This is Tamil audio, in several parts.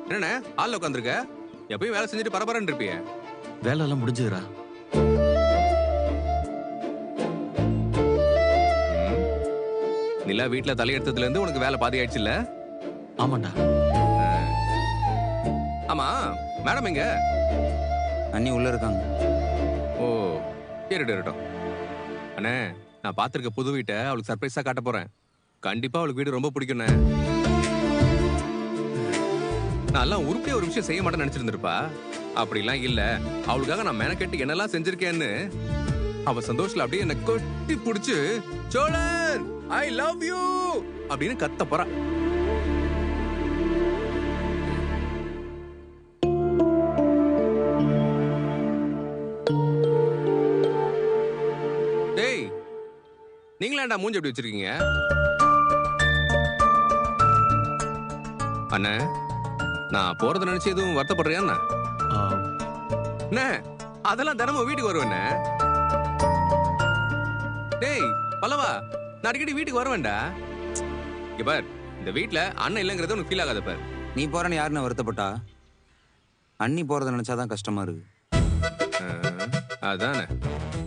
என்னண்ணே ஆள்ல உட்காந்துருக்க? எப்பயும் வேலை செஞ்சுட்டு பரபரன்னு இருப்பிய. வேலை எல்லாம் முடிஞ்சுதுடா. நிலா வீட்டுல தலையெடுத்ததுல இருந்து உனக்கு வேலை பாதி ஆயிடுச்சு இல்ல? ஆமாண்டா. ஆமா, மேடம் எங்க? அண்ணி உள்ள இருக்காங்க. ஓ, இருக்கட்டும். அண்ணே, நான் பாத்திருக்க புது வீட்டை அவளுக்கு சர்ப்ரைஸா காட்ட போறேன். கண்டிப்பா அவளுக்கு வீடு ரொம்ப பிடிக்கும்ண்ணே. நான் உருப்படியா ஒரு விஷயம் செய்ய மாட்டேன்னு நினைச்சிருந்திருப்பா. அப்படிலாம் இல்ல, அவளுக்காக நான் மெனக்கெட்டு என்னெல்லாம் செஞ்சிருக்கேன்னு அவ சந்தோஷத்துல அப்படியே என்ன கொட்டி புடிச்சு சோழன் ஐ லவ் யூ அப்படின்னு கத்த போறா. டேய், நீங்களாண்டா மூஞ்சி எப்படி வச்சிருக்கீங்க? அண்ணா, நான் போறத நினைச்சு எதுவும் வருத்தப்படுறியா? என்ன அதெல்லாம் தினமும் வீட்டுக்கு வருவேண்ணே. டேய் பல்லவா, நான் அடிக்கடி வீட்டுக்கு வருவேன்டா. இங்க பார், இந்த வீட்டுல அண்ணன் இல்லைங்கிறது உனக்கு ஃபீல் ஆகாத பார். நீ போறன்னு யாருன்னு வருத்தப்பட்டா? அண்ணி போறத நினைச்சாதான் கஷ்டமா இருக்கு. அதானே,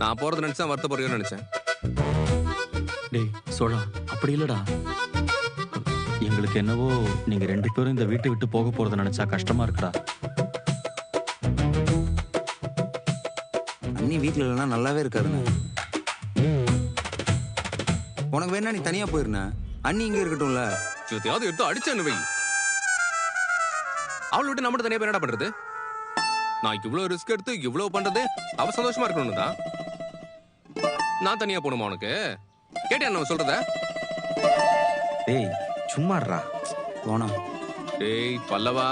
நான் போறத நினைச்சா வருத்தப்படுறேன்னு நினைச்சேன். டேய் சோழா, அப்படி இல்லடா. எங்களுக்கு என்னவோ நீங்க 2 பேரும் இந்த வீட்டை விட்டு போக போறத நினைச்சா கஷ்டமா இருக்குடா. அண்ணி வீட்டுல இல்லைன்னா நல்லாவே இருக்காருண்ணே. உனக்கு வேணா நீ தனியா போயிருந்த, அண்ணி இங்க இருக்கட்டும்ல. சுத்தியாவது எடுத்து அடிச்சேன்னு வை. அவளை விட்டு நம்மகிட்ட தனியா பேர் என்ன பண்றது? நான் இவ்வளவு ரிஸ்க் எடுத்து இவ்வளவு பண்றது அவ சந்தோஷமா இருக்கணும்னு தான். நான் தனியா போகணுமா உனக்கு? கேட்டியா நான் சொல்றத? டேய் சும்மாடுறா போனா. டேய் பல்லவா,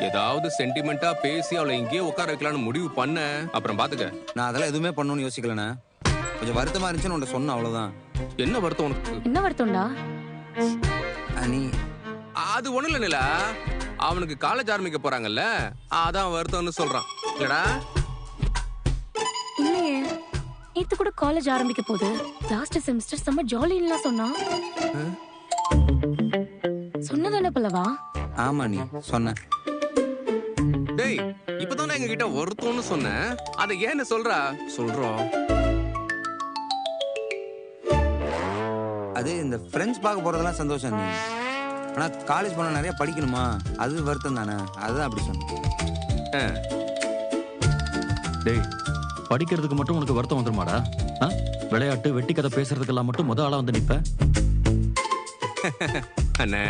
ஏதாவது சென்டிமெண்டா பேசி அவளை இங்கேயே உட்கார வைக்கலாம்னு முடிவு பண்ண, அப்புறம் பாத்துக்க. நான் அதெல்லாம் எதுவுமே பண்ணணும்னு யோசிக்கலண்ணே. கொஞ்சம் வருத்தமா இருந்துச்சுன்னு உன்ட்ட சொன்ன, அவ்வளவுதான். என்ன வருத்தம் உனக்கு? என்ன வருத்தம்டா? அண்ணி அது ஒண்ணு இல்ல நிலா, அவனுக்கு காலேஜ் ஆரம்பிக்க போறாங்கல்ல, அதான் வருத்தம்னு சொல்றான் இல்லடா. இல்லையே, நேத்து கூட காலேஜ் ஆரம்பிக்க போகுது, லாஸ்ட் செமஸ்டர் செம்ம ஜாலின்னு சொன்னா. சொன்னதானே பல்லவா? ஆமா நீ சொன்ன. டேய், இப்பதானே எங்க கிட்ட வருத்தம்னு சொன்னேன், அதை ஏன்னு சொல்றோம். அது இந்த ஃப்ரெண்ட்ஸ் பார்க்க போறதெல்லாம் சந்தோஷம் நீ. ஆனா காலேஜ் போனா நிறைய படிக்கணுமா, அது வருத்தம் தானே, அதுதான் அப்படி சொன்னேன். டேய், படிக்கிறதுக்கு மட்டும் உனக்கு வருத்தம் வந்துருமாடா? விளையாட்டு வெட்டி கதை பேசுறதுக்கெல்லாம் மட்டும் முத ஆளா வந்து நிப்ப? அண்ணே,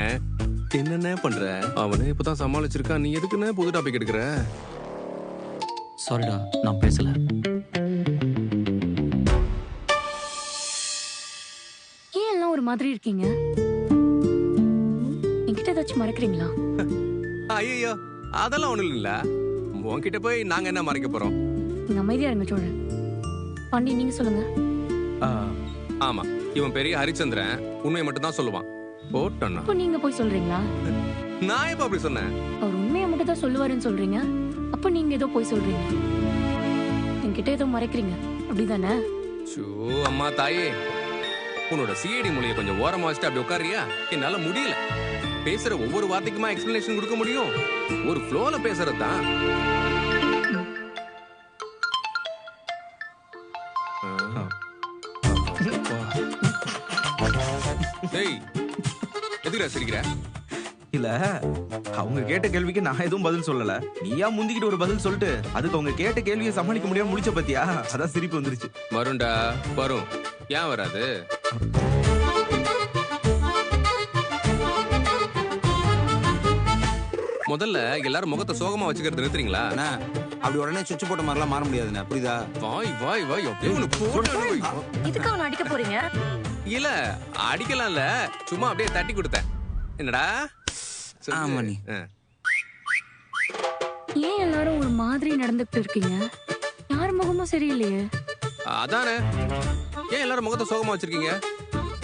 என்னென்ன பண்ற? அவனே இப்பதான் சமாளிச்சிருக்கான், நீ எதுக்குன்னு புது டாபிக் எடுக்கிற? சாரிடா, நான் பேசல. ஏன் எல்லாம் ஒரு மாதிரி இருக்கீங்க? என்கிட்ட ஏதாச்சும் மறைக்கிறீங்களா? ஐயோ, அதெல்லாம் ஒண்ணும் இல்ல. உன்கிட்ட போய் நாங்க என்ன மறைக்க போறோம்? நீங்க அமைதியா இருங்க சோழன். பாண்டி, நீங்க சொல்லுங்க. ஆமா, இவன் பெரிய ஹரிச்சந்திரன், உண்மையை மட்டும் தான் சொல்லுவான். போட்டோன்னா அப்போ நீங்க போய் சொல்றீங்களா? நான் எப்ப அப்படி சொன்னேன்? அவர் உண்மையை மட்டும் தான் சொல்லுவாருன்னு சொல்றீங்க, அப்ப நீங்க ஏதோ போய் சொல்றீங்க. என்கிட்ட ஏதோ மறைக்கிறீங்க, அப்படிதானே? ஷோ அம்மா தாயே, உன்னோட சிஐடி மொழியை கொஞ்சம் ஓரமா வச்சுட்டு அப்படி உட்காரியா? என்னால முடியல. பேசுற ஒவ்வொரு வார்த்தைக்குமா எக்ஸ்பிளனேஷன் கொடுக்க முடியும்? ஒரு ஃப்ளோல பேசுறதுதான். டேய், எதுக்குடா சிரிக்கிற? இல்ல, அவங்க கேட்ட கேள்விக்கு நான் எதுவும் பதில் சொல்லல. நீயா முந்திக்கிட்டு ஒரு பதில் சொல்லிட்டு அதுக்கு அவங்க கேட்ட கேள்வியை சமாளிக்க முடியாம முடிச்ச பத்தியா, அதான் சிரிப்பு வந்துருச்சு. வரும்டா, வரும். ஏன் வராது? முதல்ல எல்லாரும் முகத்தை சோகமா வச்சுக்கிறது நிறுத்துறீங்களா? அண்ணா, அப்படி உடனே சுவிட்ச் போட்ட மாதிரிலாம் மாற முடியாதுண்ணே, புரியுதா? வாய் அப்படியே ஒண்ணு போட்டு இதுக்கு அவனை அடிக்க போறீங்க? இல்ல, அடிக்கலாம் இல்ல, சும்மா அப்படியே தட்டி கொடுத்தேன். என்னடா? ஆமா நீ. ஏன் எல்லாரும் ஒரு மாதிரி நடந்துட்டு இருக்கீங்க? யார் முகமும் சரியில்லையே. அதானே, ஏன் எல்லாரும் முகத்தை சோகமா வச்சிருக்கீங்க?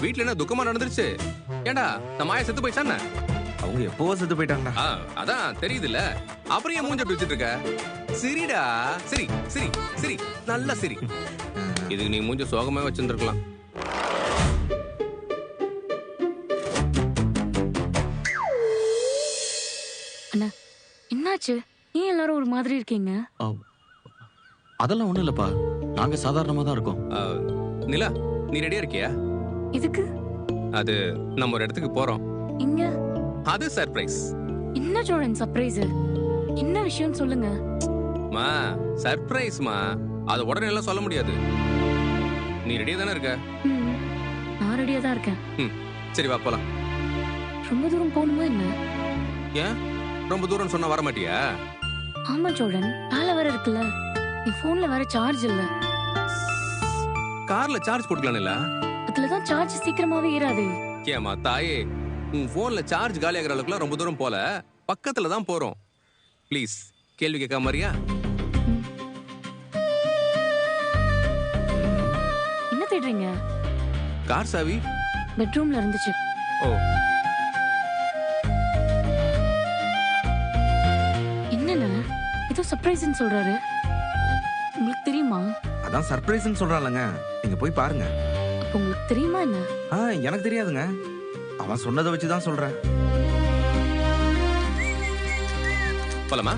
வீட்டுல என்ன துக்கமா நடந்துருச்சு? ஏண்டா, நம்ம மாயா செத்து போயிட்டானே? அவங்க எப்பவோ செத்து போயிட்டாங்கடா. அதான் தெரியுதுல்ல, அப்புறம் ஏன் மூஞ்ச அப்படி வச்சிட்டு இருக்க? சிரிடா, சிரி சிரி சிரி, நல்லா சிரி. இதுக்கு நீ மூஞ்ச சோகமா வச்சிருந்திருக்கலாம். என்னாச்சு? ஏன் எல்லாரும் ஒரு மாதிரி இருக்கீங்க? அதெல்லாம் ஒண்ணும் இல்லப்பா, நாங்க சாதாரணமா தான் இருக்கோம். நிலா, நீ ரெடியா இருக்கியா? இதுக்கு? அது நம்ம ஒரு இடத்துக்கு போறோம். இங்க? அது சர்ப்ரைஸ். என்ன சோழன் சர்ப்ரைஸ்? என்ன விஷயம் சொல்லுங்க. மா, சர்ப்ரைஸ்மா. அது உடனே எல்லாம் சொல்ல முடியாது. நீ ரெடியா தானே இருக்க? நான் ரெடியா தான் இருக்கேன். சரி வா போலாம். ரொம்ப தூரம் போகணுமா என்ன? ஏன் ரொம்ப தூரம் சொன்னா வர மாட்டியா? ஆமா சோழன், வேலை வேற இருக்குல்ல. என் போன்ல வேற சார்ஜ் இல்ல. கார்ல சார்ஜ் போட்டுக்கலாம் இல்ல? அதுலதான் சார்ஜ் சீக்கிரமாவே ஏறாது. ஏமா தாயே, உன் போன்ல சார்ஜ் காலி ஆகிற அளவுக்குலாம் ரொம்ப தூரம் போல, பக்கத்துல தான் போறோம். ப்ளீஸ் கேள்வி கேட்காம மாதிரியா? என்ன தேடுறீங்க? கார் சாவி பெட்ரூம்ல இருந்துச்சு. ஓ, என்னன்னு ஏதோ சர்ப்ரைஸ்னு சொல்றாரு. உங்களுக்கு தெரியுமா? அதான் சர்ப்ரைஸ்னு சொல்றான்லங்க, நீங்க போய் பாருங்க. அப்ப உங்களுக்கு தெரியுமா என்ன? எனக்கு தெரியாதுங்க, அவன் சொன்னதை வச்சுதான் சொல்றேன். போலாமா?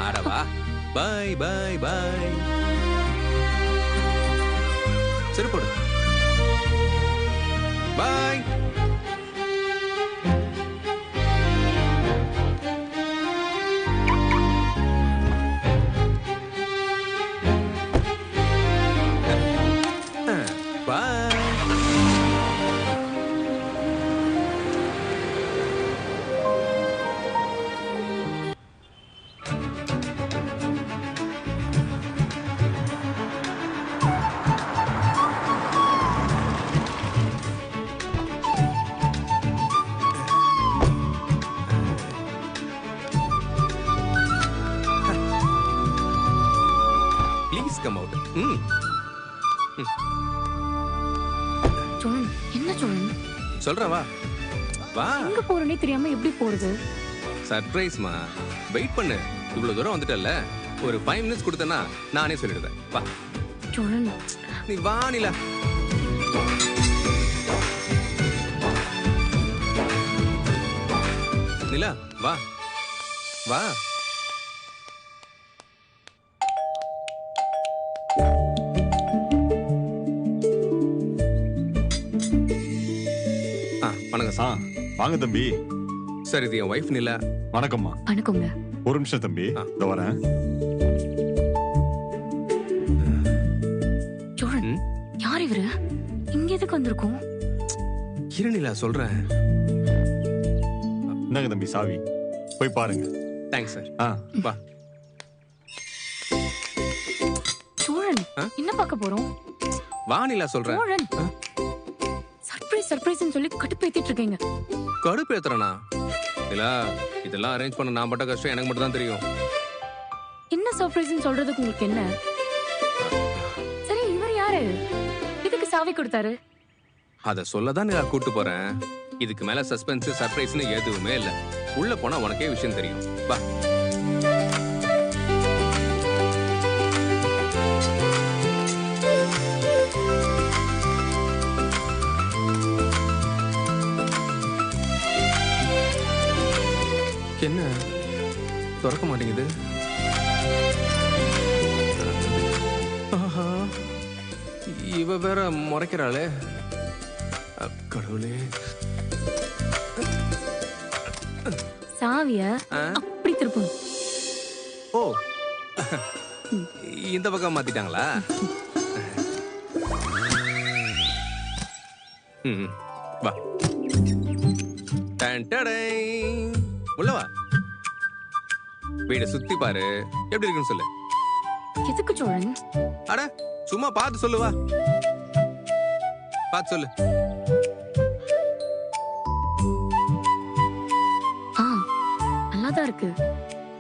ஆடவா. Bye bye bye. சரி போடு. பாய். Come out. சோழன், என்ன சோழன்? சொல்றேன் வா. வா. எங்க போறனே தெரியாம எப்படி போறது? சர்ப்ரைஸ்மா. வெயிட் பண்ணு. இவ்வளவு தூரம் வந்துட்டல்ல, ஒரு 5 மினிட்ஸ் கொடுத்தனா நானே சொல்லிடுவேன். வா. சோழன், நீ வா நிலா. நிலா வா. வா. வணக்கம் சார். வாங்க தம்பி. சார் இது என் வைஃப் நிலா. வணக்கம்மா. வணக்கங்க. ஒரு நிமிஷம் தம்பி, இதோ வரேன். சோழன், யார் இவரு? இங்க எதுக்கு வந்திருக்கோம்? இரு நிலா சொல்றேன். என்னங்க தம்பி சாவி, போய் பாருங்க. Thanks sir. வா. சோழன், என்ன பார்க்க போறோம்? வா நிலா சொல்றேன். சோழன், சர்ப்ரைஸ் சர்ப்ரைஸ்னு சொல்லி கடுப்பேத்திட்டு இருக்கீங்க. கடுப்பேத்துறனா? நிலா, இதெல்லாம் அரேஞ்ச் பண்ண நான் பட்ட கஷ்டம் எனக்கு மட்டும் தான் தெரியும். என்ன சர்ப்ரைஸ்னு சொல்றதுக்கு உங்களுக்கு என்ன? சரி, இவர் யாரு? இதுக்கு சாவி கொடுத்தாரு? அத சொல்லதான் நிலா கூட்டு போறேன். இதுக்கு மேல சஸ்பென்ஸ் சர்ப்ரைஸ்னு எதுவுமே இல்ல. உள்ள போனா உனக்கே விஷயம் தெரியும். வா. என்ன திறக்க மாட்டேங்குது? இவ வேற முறைக்கிறாளே. கடவுளே. சாவிய அப்படி திருப்பணும். ஓ, இந்த பக்கம் மாத்திட்டாங்களா? வா. உள்ள வா. வீட சுத்தி பாரு, எப்படி இருக்குன்னு சொல்லு. எதுக்கு சோழன்? அட சும்மா பார்த்து சொல்லு. வா, பார்த்து சொல்லு. நல்லாதான் இருக்கு.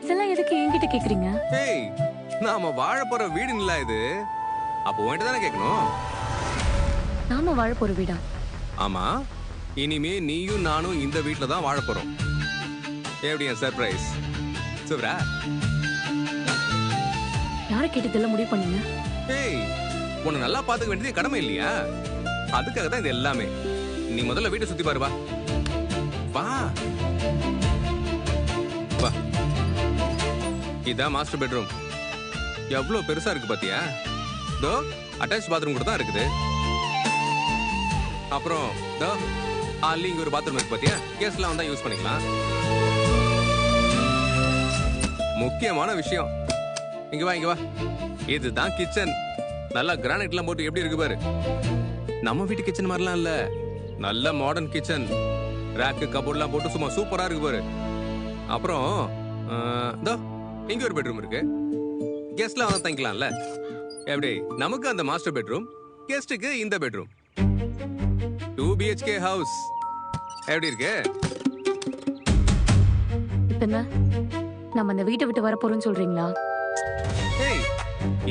இதெல்லாம் எதுக்கு என்கிட்ட கேக்குறீங்க? ஏய், நாம வாழ போற வீடு இல்ல இது. அப்போ உன்கிட்ட தானே கேட்கணும். நாம வாழ போற வீடா? ஆமா, இனிமே நீயும் நானும் இந்த வீட்ல தான் வாழ போறோம். எப்படி சர்ப்ரைஸ்? சூப்பரா? யார கேட்டு இதெல்லாம் முடிவு பண்ணீங்க? ஏய், உன்னை நல்லா பாத்துக்க வேண்டியது கடமை இல்லையா? அதுக்காக தான் இது எல்லாமே. நீ முதல்ல வீட்டை சுத்தி பாரு. வா. வா. இதான் மாஸ்டர் பெட்ரூம். எவ்வளவு பெருசா இருக்கு பாத்தியா? தோ அட்டாச் பாத்ரூம் கூட தான் இருக்குது. அப்புறம் தோ ஹால்ல இங்க ஒரு பாத்ரூம் இருக்கு பாத்தியா? கெஸ்ட்லாம் வந்தா யூஸ் பண்ணிக்கலாம். முக்கியமான விஷயம், இங்க வா இங்க வா. இதுதான் கிச்சன். நல்லா கிரானைட்லாம் போட்டு எப்படி இருக்கு பாரு. நம்ம வீட்டு கிச்சன் மாதிரிலாம் இல்ல, நல்ல மாடர்ன் கிச்சன். ரேக்கு கபோர்ட்லாம் போட்டு சும்மா சூப்பரா இருக்கு பாரு. அப்புறம் தோ இங்க ஒரு பெட்ரூம் இருக்கு. கெஸ்ட்லாம் வந்து தங்கிக்கலாம்ல. எப்படி நமக்கு அந்த மாஸ்டர் பெட்ரூம், கெஸ்டுக்கு இந்த பெட்ரூம். 2 BHK ஹவுஸ் எப்படி இருக்கு? இப்ப நம்ம அந்த வீட்டை விட்டு வர போறோம்னு சொல்றீங்களா? ஏய்,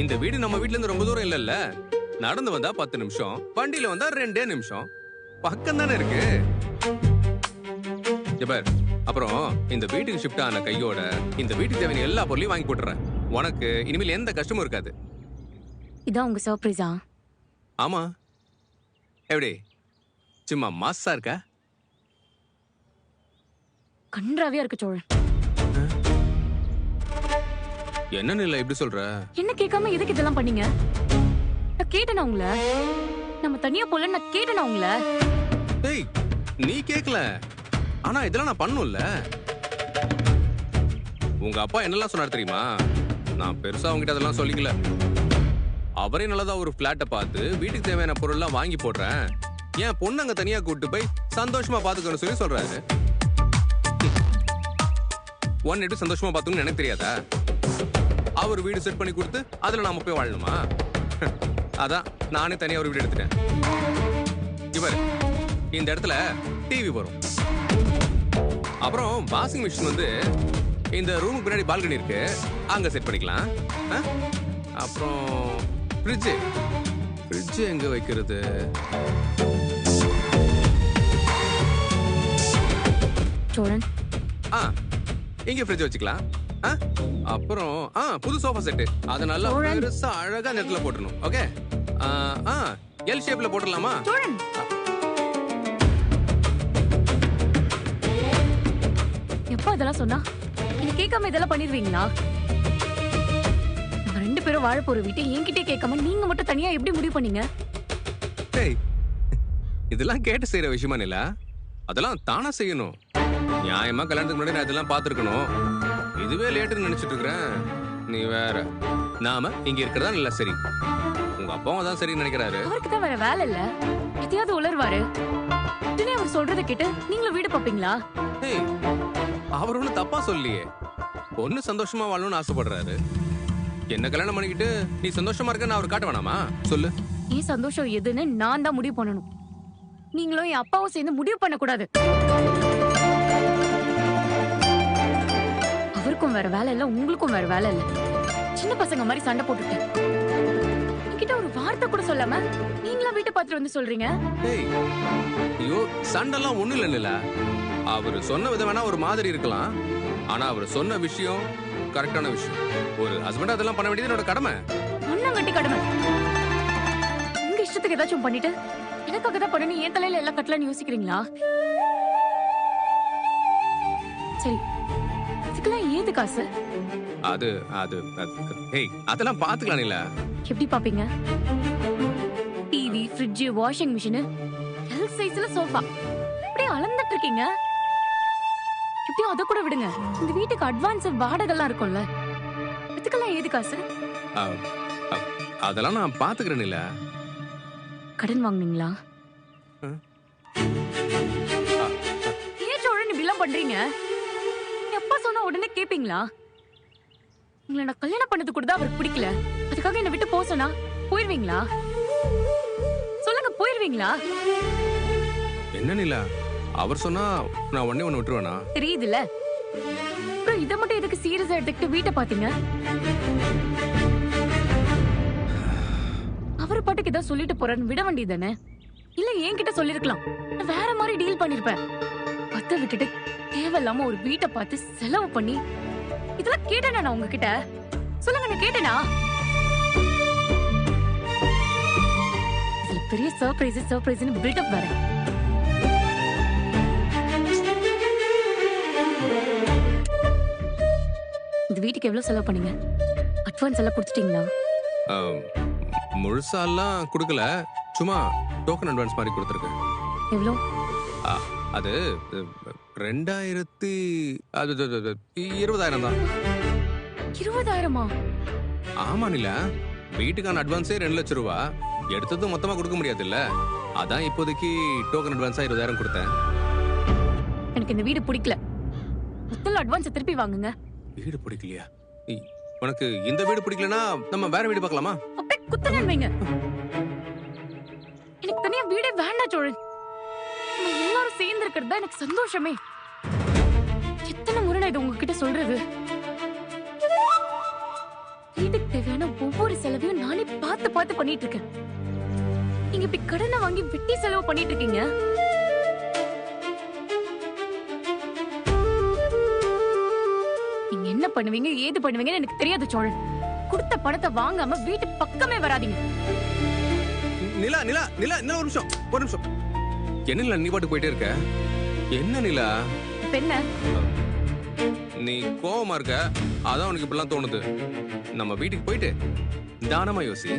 இந்த வீடு நம்ம வீட்ல இருந்து ரொம்ப தூரம் இல்லல்ல. நடந்து வந்தா 10 நிமிஷம், வண்டியில வந்தா 2 நிமிஷம். பக்கம் தானே இருக்கு. ஜபர், அப்புறம் இந்த வீட்டுக்கு ஷிஃப்ட் ஆன கையோட இந்த வீட்டுக்கு தேவையான எல்லா பொருளையும் வாங்கி போட்டுறேன். உனக்கு இனிமேல் எந்த கஷ்டமும் இருக்காது. இதான் உங்க சர்ப்ரைஸா? ஆமா. எப்படி சும்மா மாசா இருக்கா? கன்றாவியா இருக்கு சோழன். என்ன நிலை இப்படி சொல்ற? என்ன கேட்காம எதுக்கு இதெல்லாம் பண்ணீங்க? நான் கேட்டேனா உங்களை? நம்ம தனியா போல நான் கேட்டேனா உங்களை? ஏய், நீ கேக்கல, ஆனா இதெல்லாம் நான் பண்ணும்ல. உங்க அப்பா என்னெல்லாம் சொன்னார் தெரியுமா? நான் பெருசா உங்ககிட்ட அதெல்லாம் சொல்லிக்கல. அவரே நல்லதா ஒரு பிளாட்டை பார்த்து வீட்டுக்கு தேவையான பொருள்லாம் வாங்கி போடுறேன், என் பொண்ணு அங்க தனியா கூட்டு போய் சந்தோஷமா பாத்துக்கணும்னு சொல்லி சொல்றாரு. ஒன் எப்படி சந்தோஷமா பாத்துக்கணும்னு எனக்கு தெரியாதா? அவர் வீடு செட் பண்ணி கொடுத்து அதுல நாம போய் வாழணுமா? அதான் நானே தனியா ஒரு வீடு எடுத்துட்டேன். இவர் இந்த இடத்துல டிவி வரும். அப்புறம் வாஷிங் மிஷின் வந்து இந்த ரூமுக்கு பின்னாடி பால்கனி இருக்கு, அங்க செட் பண்ணிக்கலாம். அப்புறம் ஃப்ரிட்ஜ் எங்க வைக்கிறது? சோழன், இங்க ஃப்ரிட்ஜ் வச்சுக்கலாம். அப்புறம் புது சோஃபா செட், அத நல்லா பெருசா அழகா நெட்ல போட்டுறணும். ஓகே, எல் ஷேப்ல போட்டுடலாமா? சோழன், எப்ப இதெல்லாம் சொன்னா? நீங்க கேட்காம இதெல்லாம் பண்ணிடுவீங்களா? நம்ம 2 பேரும் வாழ போற வீட்டை என்கிட்டே கேட்காம நீங்க மட்டும் தனியா எப்படி முடிவு பண்ணீங்க? இதெல்லாம் கேட்டு செய்யற விஷயமா இல்ல, அதெல்லாம் தானா செய்யணும். நியாயமா கல்யாணத்துக்கு முன்னாடி நான் இதெல்லாம் பாத்துருக்கணும். இதுவே லேட்டுன்னு நினைச்சிட்டு இருக்கிறேன். நீ வேற. நாம இங்க இருக்கிறதா இல்ல சரி. உங்க அப்பாவும் அதான் சரி நினைக்கிறாரு. அவருக்கு தான் வேற வேலை இல்ல, எதையாவது உளர்வாரு. உடனே அவர் சொல்றதை கேட்டு நீங்களும் வீடு பாப்பீங்களா? அவர் ஒண்ணு தப்பா சொல்லியே. பொண்ணு சந்தோஷமா வாழணும்னு ஆசைப்படுறாரு. என்ன கல்யாணம் பண்ணிக்கிட்டு நீ சந்தோஷமா இருக்கன்னு அவர் காட்ட வேணாமா? சொல்லு. ஏன் சந்தோஷம் எதுன்னு நான் தான் முடிவு பண்ணணும். நீங்களும் என் அப்பாவும் சேர்ந்து முடிவு பண்ண கூடாது. அவருக்கும் வேற வேலை இல்ல, உங்களுக்கும் வேற வேலை இல்ல. சின்ன பசங்க மாதிரி சண்டை போட்டுட்டு என்கிட்ட ஒரு வார்த்தை கூட சொல்லாம நீங்களா வீட்டை பார்த்துட்டு வந்து சொல்றீங்க. ஐயோ, சண்டெல்லாம் ஒண்ணு இல்ல. அவரு சொன்ன விதம் வேணா ஒரு மாதிரி இருக்கலாம், ஆனா அவர் சொன்ன விஷயம் கரெக்டான விஷயம். ஒரு ஹஸ்பண்ட் அதெல்லாம் பண்ண வேண்டியது என்னோட கடமை. ஒண்ணாங்கட்டி கடமை. உங்க இஷ்டத்துக்கு ஏதாச்சும் பண்ணிட்டு எனக்காக தான் பண்ணி என் தலையில எல்லாம் கட்டலன்னு யோசிக்கிறீங்களா? சரி, இதுக்கெல்லாம் ஏது காசு? அது அது அதெல்லாம் பாத்துக்கலாம். இல்ல எப்படி பாப்பீங்க? TV, fridge, washing machine, L சைஸ்ல சோஃபா, அப்படியே அளந்துட்டு இருக்கீங்க. எப்படியும் அதை கூட விடுங்க, இந்த வீட்டுக்கு அட்வான்ஸ் வாடகைலாம் இருக்கும்ல, இதுக்கெல்லாம் ஏது காசு? அதெல்லாம் நான் பாத்துக்கிறேன். இல்ல கடன் வாங்குனீங்களா? ஏன் சோழன் இப்படி எல்லாம் பண்றீங்க? எப்பா சொன்னா உடனே கேப்பீங்களா? உங்களை நான் கல்யாணம் பண்ணது கூட தான் அவருக்கு பிடிக்கல, அதுக்காக என்ன விட்டு போக சொன்னா போயிருவீங்களா? சொல்லுங்க, போயிருவீங்களா? என்ன நிலா, அவர் சொன்னா நான் உடனே ஒண்ணு விட்டுருவேனா? தெரியுதுல்ல. அப்புறம் இதை மட்டும் எதுக்கு சீரியஸா எடுத்துக்கிட்டு வீட்டை பாத்தீங்க? அவர் பாட்டுக்கு ஏதாவது சொல்லிட்டு போறேன்னு விட வேண்டியதானே? இல்ல என்கிட்ட சொல்லிருக்கலாம், நான் வேற மாதிரி டீல் பண்ணிருப்பேன். பத்த விட்டுட்டு தேவையில்லாம ஒரு வீட்டை பார்த்து செலவு பண்ணி இதெல்லாம் கேட்டேனா நான் உங்ககிட்ட? சொல்லுங்க, நான் கேட்டேனா? இதுல பெரிய சர்ப்ரைஸ்னு பில்டப் வேற. இந்த வீட்டுக்கு எவ்வளவு செலவு பண்ணீங்க? அட்வான்ஸ் எல்லாம் கொடுத்துட்டீங்களா? ஆம், முழுசாலாம் கொடுக்கல, சும்மா டோக்கன் அட்வான்ஸ் மாதிரி கொடுத்துருக்கேன். எவ்வளோ? ஆ, அது 20,000 தான். 20,000-மா? ஆமா நிலா, வீட்டுக்கான அட்வான்ஸே 2 லட்சம் ரூபா. எடுத்ததும் மொத்தமா கொடுக்க முடியாது இல்ல, அதான் இப்போதைக்கு டோக்கன் அட்வான்ஸா 20,000 கொடுத்தேன். எனக்கு இந்த வீடு பிடிக்கல. முதல்ல அட்வான்ஸ் திருப்பி வாங்குங்க. வீடு பிடிக்கலையா? உனக்கு இந்த வீடு பிடிக்கலனா நம்ம வேற வீடு பார்க்கலாமா? அப்படியே குத்தங்கன்னு வைங்க. எனக்கு தனியா வீடே வேண்டாம் சோழன். நம்ம எல்லாரும் சேர்ந்து இருக்கிறது தான் எனக்கு சந்தோஷமே. எத்தனை முறை நான் இது உங்ககிட்ட சொல்றது? வீட்டுக்கு தேவையான ஒவ்வொரு செலவையும் நானே பார்த்து பார்த்து பண்ணிட்டு இருக்கேன். நீங்க இப்படி கடனை வாங்கி வெட்டி செலவு பண்ணிட்டு இருக்கீங்க. நீங்க என்ன பண்ணுவீங்க ஏது பண்ணுவீங்கன்னு எனக்கு தெரியாது சோழன். கொடுத்த பணத்தை வாங்காம வீட்டு பக்கமே வராதீங்க. நிலா நிலா நிலா நிலா, ஒரு நிமிஷம். என்ன நிலா நீ பாட்டு போயிட்டே இருக்க? என்ன நிலா? இப்ப என்ன? நீ கோவமா இருக்க, அதான் உனக்கு இப்படிலாம் தோணுது. நம்ம வீட்டுக்கு போயிட்டு தானமா யோசி.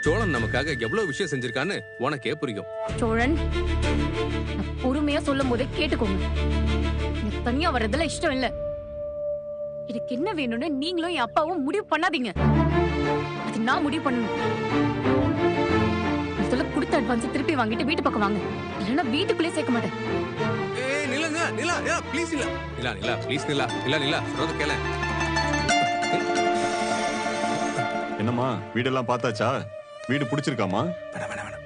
சோழன் நமக்காக எவ்வளவு விஷயம் செஞ்சிருக்கான்னு உனக்கே புரியும். சோழன், நான் பொறுமையா சொல்லும் போதே கேட்டுக்கோங்க. எனக்கு தனியா வர்றதுல இஷ்டம் இல்ல. எனக்கு என்ன வேணும்னு நீங்களும் என் அப்பாவும் முடிவு பண்ணாதீங்க. அது நான் முடிவு பண்ணணும். முதல்ல கொடுத்த அட்வான்ஸ் திருப்பி வாங்கிட்டு வீட்டு பக்கம் வாங்க. இல்லைன்னா வீட்டுக்குள்ளே சேர்க்க மாட்டேன். ஏய் நிலா நிலா நிலா நிலா please Nila. Nila Nila please நிலா. நிலா நிலா சொல்றது கேள. என்னம்மா வீடெல்லாம் பார்த்தாச்சா? வீடு பிடிச்சிருக்காமா? வேணாம்.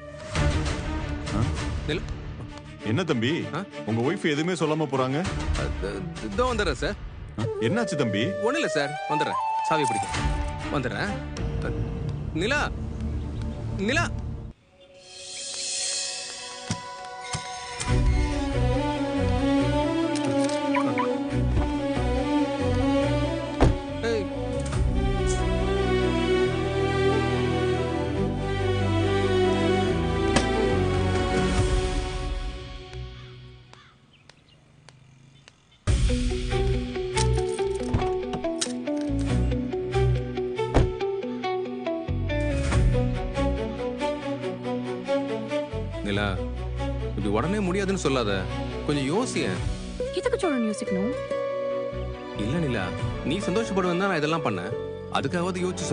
நிலா, என்ன தம்பி, ஆ? உங்க ஒய்ஃப் எதுவுமே சொல்லாம போறாங்க? இதோ வந்துடுறேன் சார். என்னாச்சு தம்பி? ஒண்ணு இல்ல சார், வந்துடுறேன். சாவி பிடிக்கும், வந்துடுறேன். நிலா நிலா. ஏய், நிலா, இப்படி உடனே முடியாதுன்னு சொல்லாத, கொஞ்சம் யோசியேன். எதுக்கு சோழன் யோசிக்கணும்? இல்ல நிலா, நீ சந்தோஷப்படுவேன் தான் நான் இதெல்லாம் பண்ணேன். அதுக்காவது யோசிச்சு